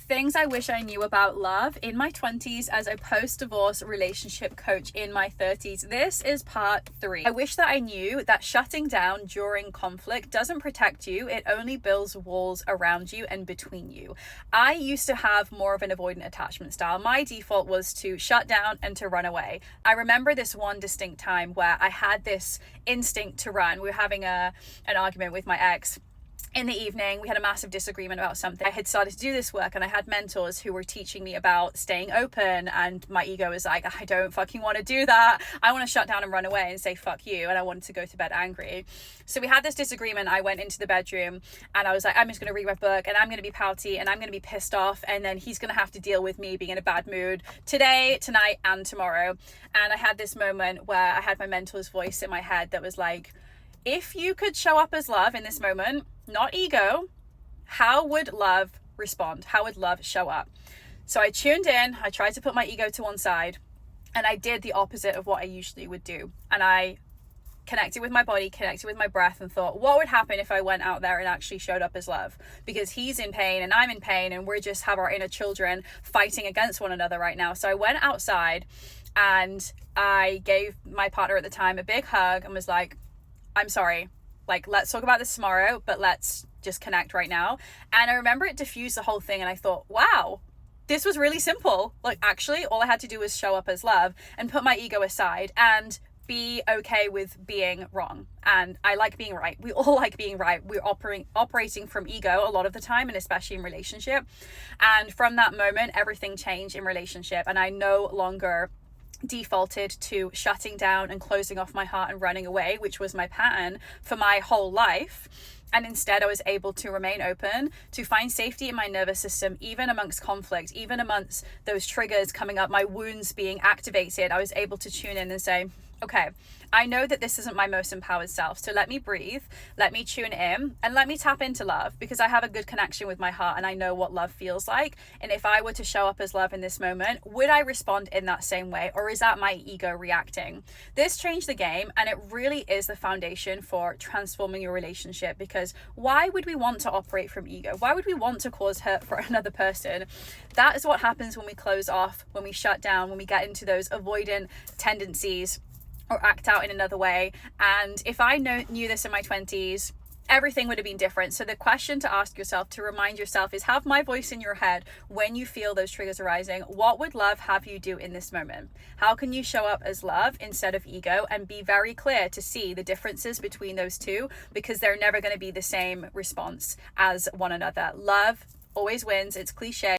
Things I wish I knew about love in my 20s as a post-divorce relationship coach in my 30s. This is part 3. I wish that I knew that shutting down during conflict doesn't protect you. It only builds walls around you and between you. I used to have more of an avoidant attachment style. My default was to shut down and to run away. I remember this one distinct time where I had this instinct to run. We were having an argument with my ex. In the evening, we had a massive disagreement about something. I had started to do this work and I had mentors who were teaching me about staying open, and my ego was like, I don't fucking want to do that. I want to shut down and run away and say fuck you, and I wanted to go to bed angry. So we had this disagreement. I went into the bedroom and I was like, I'm just going to read my book and I'm going to be pouty and I'm going to be pissed off, and then he's going to have to deal with me being in a bad mood today, tonight and tomorrow. And I had this moment where I had my mentor's voice in my head that was like, if you could show up as love in this moment, not ego, how would love respond? How would love show up? So I tuned in, I tried to put my ego to one side, and I did the opposite of what I usually would do. And I connected with my body, connected with my breath, and thought, what would happen if I went out there and actually showed up as love? Because he's in pain and I'm in pain, and we just have our inner children fighting against one another right now. So I went outside and I gave my partner at the time a big hug and was like, I'm sorry, like, let's talk about this tomorrow, but let's just connect right now. And I remember it diffused the whole thing, and I thought, wow, this was really simple. Like, actually, all I had to do was show up as love and put my ego aside and be okay with being wrong. And I like being right. We all like being right. We're operating from ego a lot of the time, and especially in relationship. And from that moment, everything changed in relationship, and I no longer defaulted to shutting down and closing off my heart and running away, which was my pattern for my whole life. And instead, I was able to remain open, to find safety in my nervous system, even amongst conflict, even amongst those triggers coming up, my wounds being activated. I was able to tune in and say, okay, I know that this isn't my most empowered self, so let me breathe, let me tune in, and let me tap into love, because I have a good connection with my heart and I know what love feels like. And if I were to show up as love in this moment, would I respond in that same way, or is that my ego reacting? This changed the game, and it really is the foundation for transforming your relationship. Because why would we want to operate from ego? Why would we want to cause hurt for another person? That is what happens when we close off, when we shut down, when we get into those avoidant tendencies or act out in another way. And if I knew this in my 20s, everything would have been different. So the question to ask yourself, to remind yourself, is have my voice in your head when you feel those triggers arising. What would love have you do in this moment? How can you show up as love instead of ego, and be very clear to see the differences between those two, because they're never going to be the same response as one another. Love always wins. It's cliche.